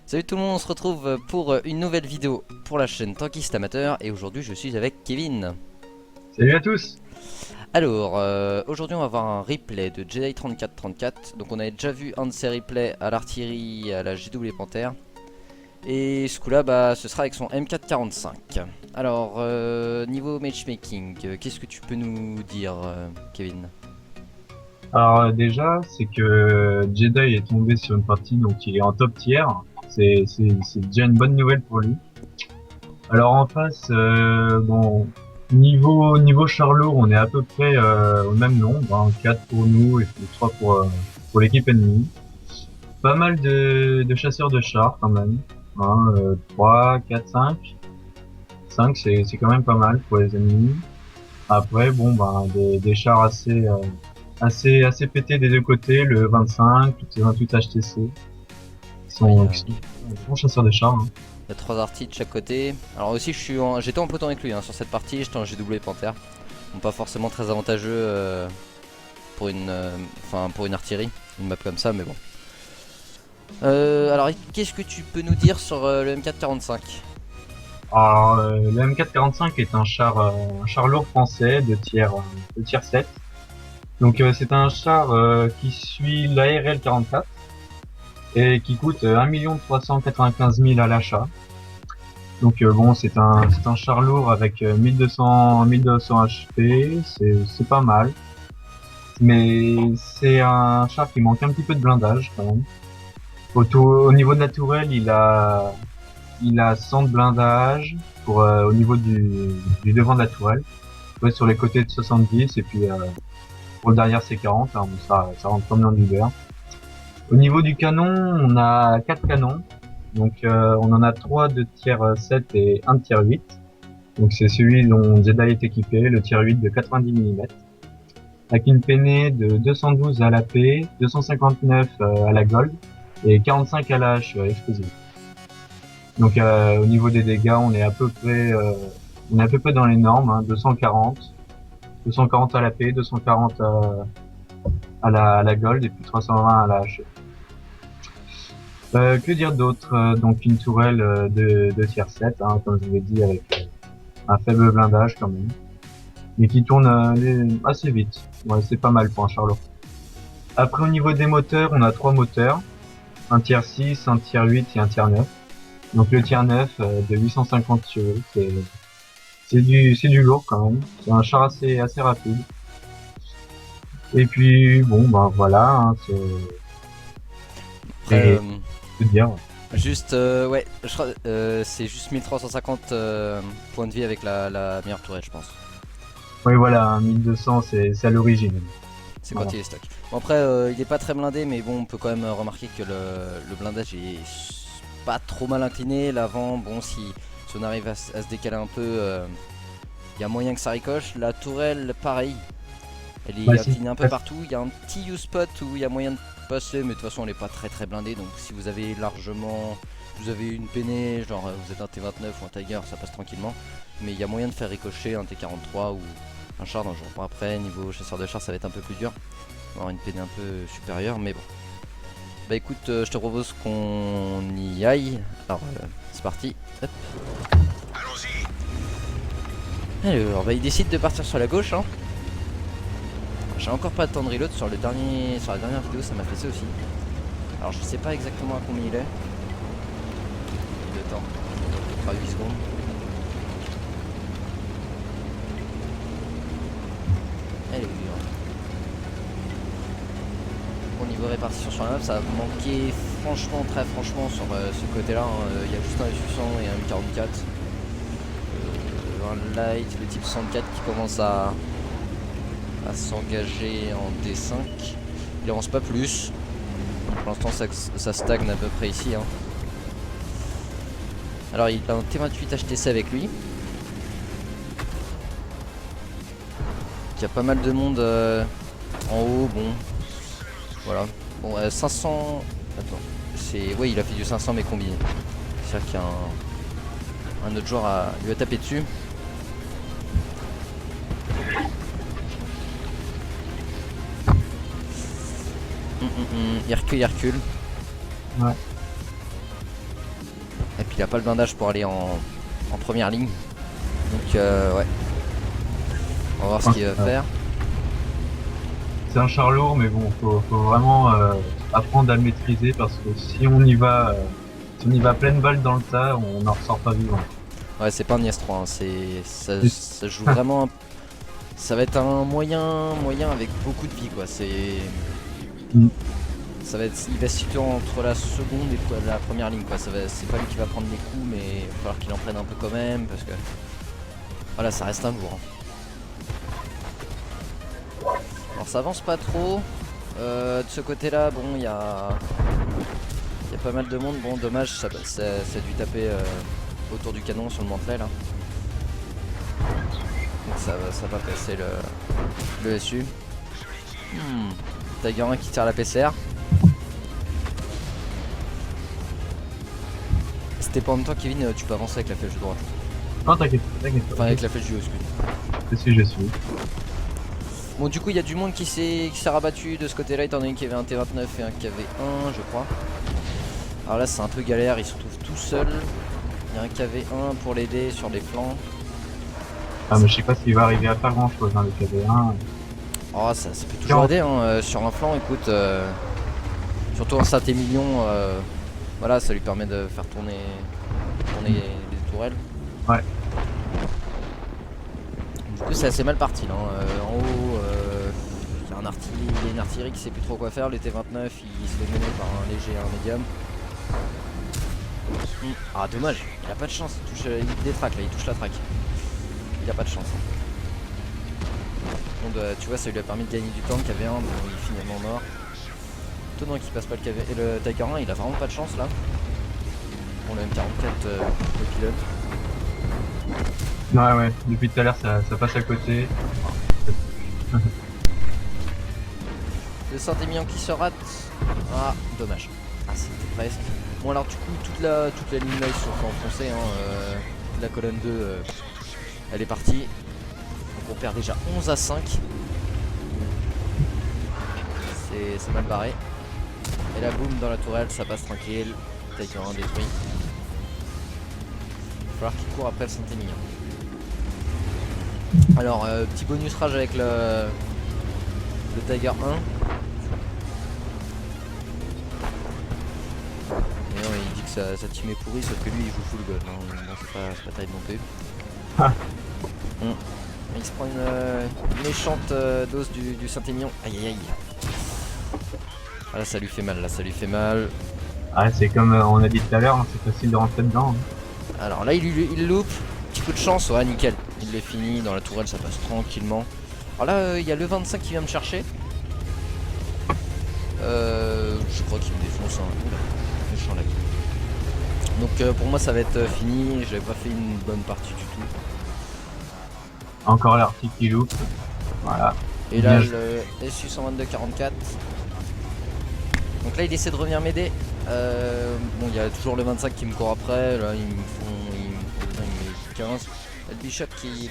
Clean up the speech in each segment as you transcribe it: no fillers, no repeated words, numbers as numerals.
Salut tout le monde, on se retrouve pour une nouvelle vidéo pour la chaîne Tankiste Amateur et aujourd'hui je suis avec Kevin. Salut à tous. Alors, aujourd'hui on va voir un replay de Jedi 3434. Donc on avait déjà vu un de ces replays à l'artillerie à la JW Panther. Et ce coup là, ce sera avec son M445. Alors, niveau matchmaking, qu'est-ce que tu peux nous dire Kevin? Alors déjà, c'est que Jedi est tombé sur une partie, donc il est en top tier. C'est déjà une bonne nouvelle pour lui. Alors en face, bon, niveau Charlot, on est à peu près au même nombre, hein, 4 pour nous et puis 3 pour l'équipe ennemie. Pas mal de chasseurs de chars quand même. Hein, 3, 4, 5. 5 c'est quand même pas mal pour les ennemis. Après, bon, des chars assez pétés des deux côtés, le 25, le 28 HTC, Ouais, qui sont des bons chasseurs de chars, hein. il y a 3 artis de chaque côté. Alors aussi j'étais en peloton avec lui sur cette partie, j'étais en JW Panther. Donc pas forcément très avantageux pour pour une artillerie, une map comme ça, mais bon. Alors qu'est-ce que tu peux nous dire sur le M445? Alors, le M445 est un char lourd français de tier 7. Donc, c'est un char qui suit l'ARL 44 et qui coûte 1 395 000 à l'achat. Donc, bon, c'est un char lourd avec 1200 HP, c'est pas mal. Mais c'est un char qui manque un petit peu de blindage quand même. Au niveau de la tourelle, il a 100 de blindage au niveau du devant de la tourelle. Ouais, sur les côtés de 70 et puis pour le derrière c'est 40. Hein, bon, ça rentre comme dans du beurre. Au niveau du canon, on a 4 canons. Donc on en a 3 de tier 7 et un de tier 8. Donc c'est celui dont Jedi est équipé, le tier 8 de 90 mm. Avec une peinée de 212 à la P, 259 à la Gold et 45 à la H explosive. Donc au niveau des dégâts, on est à peu près dans les normes, hein, 240 à la P, 240 à la Gold et puis 320 à la H. Que dire d'autre? Donc une tourelle de tier 7, hein, comme je vous l'ai dit, avec un faible blindage quand même, mais qui tourne assez vite. Ouais, c'est pas mal pour un Charlot. Après au niveau des moteurs, on a 3 moteurs, un tier 6, un tier 8 et un tier 9. Donc le tier 9 de 850 chevaux, c'est du lourd quand même. C'est un char assez rapide. Et puis bon voilà, hein, Après, c'est tout dire. juste, ouais, c'est juste 1350 points de vie avec la meilleure tourelle, je pense. Oui voilà, un 1200 c'est à l'origine. C'est quand Voilà. il est stock. Bon, après, il est pas très blindé, mais bon, on peut quand même remarquer que le blindage est pas trop mal incliné. L'avant, bon, si on arrive à se décaler un peu, il y a moyen que ça ricoche. La tourelle, pareil, elle est Ouais, si. inclinée un peu partout. Il y a un petit U-spot où il y a moyen de passer, mais de toute façon, elle est pas très blindée. Donc, si vous avez vous avez une peinée, genre vous êtes un T29 ou un Tiger, ça passe tranquillement. Mais il y a moyen de faire ricocher un T43 ou un char dangereux. Bon, après, niveau chasseur de char, ça va être un peu plus dur. On va avoir une peinée un peu supérieure, mais bon. Bah écoute, je te propose qu'on y aille. Alors, c'est parti. Hop. Alors, bah il décide de partir sur la gauche, hein. J'ai encore pas de temps de reload sur la dernière vidéo, ça m'a fait ça aussi. Alors, je sais pas exactement à combien il est. Le temps, on fera 8 secondes. Allez, au niveau répartition sur la map, ça a manqué franchement, très franchement sur ce côté-là, hein. Il y a juste un F800 et un 1044. Un light, le type 64 qui commence à s'engager en D5. Il avance pas plus. Pour l'instant, ça stagne à peu près ici, hein. Alors, il a un T28 HTC avec lui. Il y a pas mal de monde en haut, bon. Voilà. Bon, 500. Attends. Oui, il a fait du 500 mais combiné. C'est-à-dire qu'il y a un autre joueur lui a tapé dessus. Il recule. Ouais. Et puis il a pas le blindage pour aller en première ligne. Donc ouais. On va voir ce qu'il va faire. C'est un char lourd, mais bon, faut vraiment apprendre à le maîtriser parce que si on y va pleine balle dans le tas, on n'en ressort pas vivant. Ouais, c'est pas un IS-3, hein, ça joue vraiment. Ça va être un moyen avec beaucoup de vie, quoi. Ça va être, il va se situer entre la seconde et la première ligne, quoi. C'est pas lui qui va prendre les coups, mais il va falloir qu'il en prenne un peu quand même parce que voilà, ça reste un lourd. Hein. Alors ça avance pas trop. De ce côté-là, bon, il y a pas mal de monde. Bon, dommage, ça a dû taper autour du canon sur le mantelet là. Donc ça va pas passer le SU. Tiger 1 qui tire la PCR. C'était pas en même temps, Kevin, tu peux avancer avec la flèche de droite. Non, t'inquiète. Enfin, avec la flèche du haut, excuse. Je suis. Bon, du coup, il y a du monde qui s'est rabattu de ce côté-là, étant donné qu'il y avait un T29 et un KV1, je crois. Alors là, c'est un peu galère, il se retrouve tout seul. Il y a un KV1 pour l'aider sur les flancs. Ah, mais je sais pas s'il va arriver à faire grand chose dans le KV1. Oh, ça peut toujours aider hein, sur un flanc, écoute. Surtout en Saint-Émilion, voilà, ça lui permet de faire tourner les tourelles. Ouais. Du coup, c'est assez mal parti là. En haut, il y a une artillerie qui sait plus trop quoi faire. Le T29, il se fait mener par un léger et un médium. Ah, dommage, il a pas de chance. Il détraque là, il touche la traque. Il a pas de chance. Bon, tu vois, ça lui a permis de gagner du temps. Le KV1, bon, il est finalement mort. Étonnant qu'il passe pas le KV. Et le Tiger 1, il a vraiment pas de chance là. Bon, le M44, le pilote. Ouais, depuis tout à l'heure ça passe à côté. Le Saint-Émilion qui se rate. Ah, dommage. Ah, c'était presque. Bon, alors, du coup, toute la ligne là, ils se sont fait enfoncer. Hein, la colonne 2, elle est partie. Donc, on perd déjà 11-5. C'est mal barré. Et là, boum, dans la tourelle, ça passe tranquille. Tiger 1 détruit. Il va falloir qu'il court après le Saint-Émilion. Alors, petit bonus rage avec le Tiger 1. Et non, il dit que sa team est pourrie, sauf que lui il joue full god. Non, c'est pas terrible non plus. Il se prend une méchante dose du Saint-Émilion. Aïe aïe aïe. Ah, là ça lui fait mal, Ah, c'est comme on a dit tout à l'heure, hein, c'est facile de rentrer dedans. Hein. Alors là il loupe. Petit coup de chance, ouais, nickel. Il l'est fini, dans la tourelle ça passe tranquillement. Alors là, il y a le 25 qui vient me chercher. Je crois qu'il me défonce. Hein. Méchant lag. Donc pour moi ça va être fini. J'avais pas fait une bonne partie du tout. Encore l'article qui loupe. Voilà. Et là le SU 122-44. Donc là il essaie de revenir m'aider. Bon, il y a toujours le 25 qui me court après. Là il me 15. Le Bishop qui...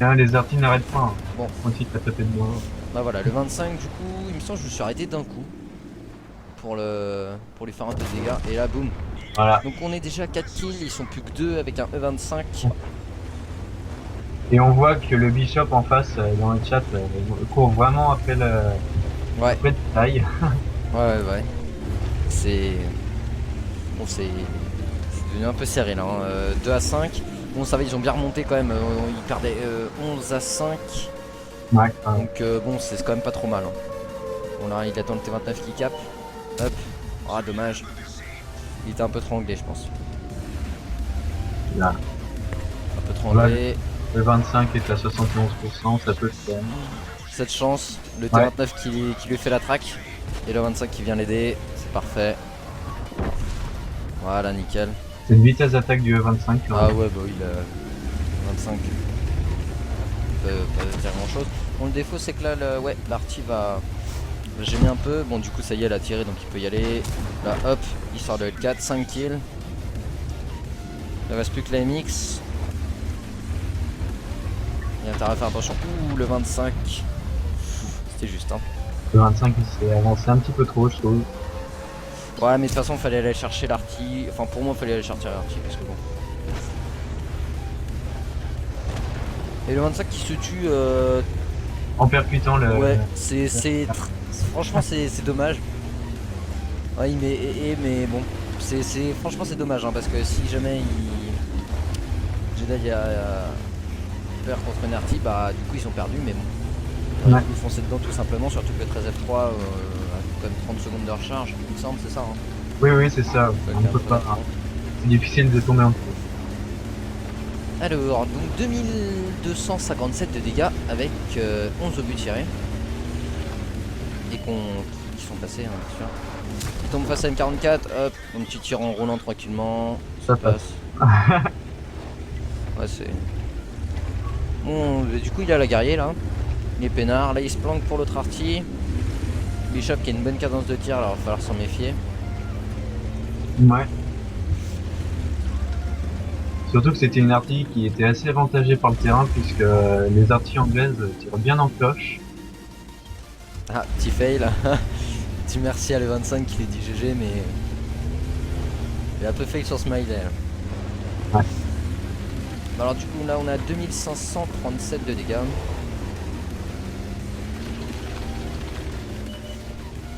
les artis n'arrêtent pas. Hein. Bon. Aussi t'as tapé de moi. Bah voilà, le 25 du coup, il me semble que je me suis arrêté d'un coup. Pour lui faire un peu de dégâts. Et là, boum. Voilà. Donc on est déjà à 4 kills, ils sont plus que 2 avec un E25. Et on voit que le Bishop en face, dans le chat, court vraiment après le... Ouais. Après le taille. Ouais. C'est... Bon, c'est devenu un peu serré là. Hein. 2-5. Bon, ça va, ils ont bien remonté quand même. Ils perdaient 11-5. Ouais. Donc bon, c'est quand même pas trop mal. Hein. Bon, là, il attend le T29 qui capte. Hop. Ah, dommage. Il était un peu trop anglais, je pense. Là. Un peu trop anglais. Ouais. Le 25 est à 71%, ça peut se faire. Cette chance. Le T29 qui lui fait la traque. Et le 25 qui vient l'aider. C'est parfait. Voilà, nickel. C'est une vitesse d'attaque du E25. Ah ouais, bah oui, le 25 peut pas dire grand chose. Bon, le défaut c'est que là, l'arty va gêner un peu. Bon, du coup, ça y est, elle a tiré donc il peut y aller. Là, hop, il sort de L4, 5 kills. Il ne reste plus que la MX. Il y a intérêt à faire attention. Ouh, le 25. C'était juste, hein. Le 25 il s'est avancé un petit peu trop, je trouve. Ouais, mais de toute façon, fallait aller chercher l'arty. Enfin, pour moi, fallait aller chercher l'arty parce que bon. Et le 25 qui se tue, En percutant le... ouais, franchement, c'est dommage. Ouais, mais bon, franchement, c'est dommage hein, parce que si jamais Jedi perd contre une arty, bah du coup, ils sont perdus, mais bon. Ouais. Ils foncer dedans tout simplement, surtout que le 13F3 a quand même 30 secondes de recharge, il me semble, c'est ça hein. Oui, oui, c'est ça. Donc, On peut pas... C'est difficile de tomber en dessous. Alors, donc 2257 de dégâts avec 11 obus tirés. Et qui sont passés, hein, bien sûr. Il tombe face à M44, hop, un petit tir en roulant tranquillement, ça passe. Ouais, c'est... Bon, du coup, il a la guerrier là. Il est peinard, là il se planque pour l'autre arty. Bishop qui a une bonne cadence de tir, alors il va falloir s'en méfier. Ouais. Surtout que c'était une artille qui était assez avantagée par le terrain puisque les artilles anglaises tirent bien en cloche. Ah, petit fail. Petit merci à le 25 qui l'a dit GG, mais il a un peu fail sur Smiley. Ouais. Bah alors du coup là on a 2537 de dégâts.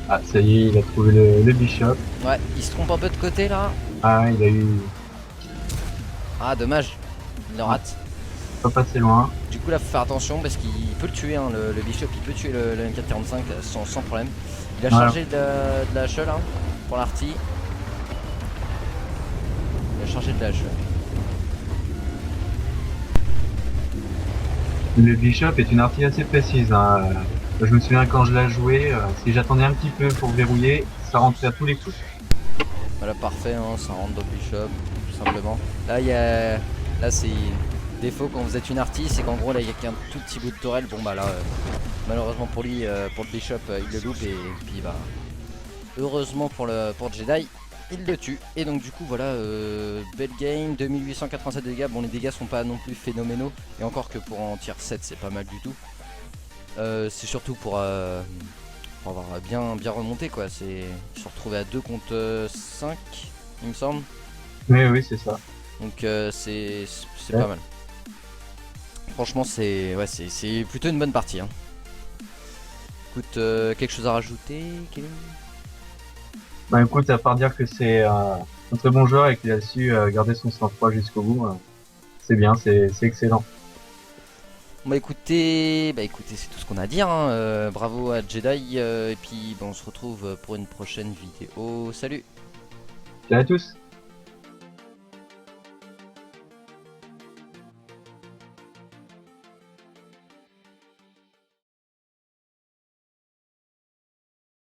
Ah, ça y est, il a trouvé le bishop. Ouais, il se trompe un peu de côté là. Ah, il a eu... Ah dommage, il le rate. Pas passé loin. Du coup là faut faire attention parce qu'il peut le tuer hein, le bishop, il peut tuer le M445 sans problème. Il a chargé de la hache là pour l'arty. Il a chargé de la hache. Le bishop est une artille assez précise. Hein. Je me souviens quand je l'ai joué, si j'attendais un petit peu pour verrouiller, ça rentrait à tous les coups. Voilà parfait, hein, ça rentre dans le bishop tout simplement. Là il y a... Là c'est... Défaut quand vous êtes une arty, c'est qu'en gros là il y a qu'un tout petit bout de tourelle. Bon bah là malheureusement pour lui, pour le bishop il le loupe et puis bah heureusement pour Jedi il le tue. Et donc du coup voilà, belle game, 2887 de dégâts. Bon les dégâts sont pas non plus phénoménaux et encore que pour en tier 7 c'est pas mal du tout. C'est surtout pour avoir bien remonté quoi. Ils sont retrouvés à 2 contre 5 il me semble. Oui, oui, c'est ça. Donc c'est pas mal. Franchement c'est plutôt une bonne partie hein. Écoute, quelque chose à rajouter Kevin? Bah écoute, à part dire que c'est un très bon joueur et qu'il a su garder son sang-froid jusqu'au bout, c'est bien, c'est excellent. Bah écoutez, c'est tout ce qu'on a à dire hein. Bravo à Jedi et puis on se retrouve pour une prochaine vidéo. Salut! Ciao à tous!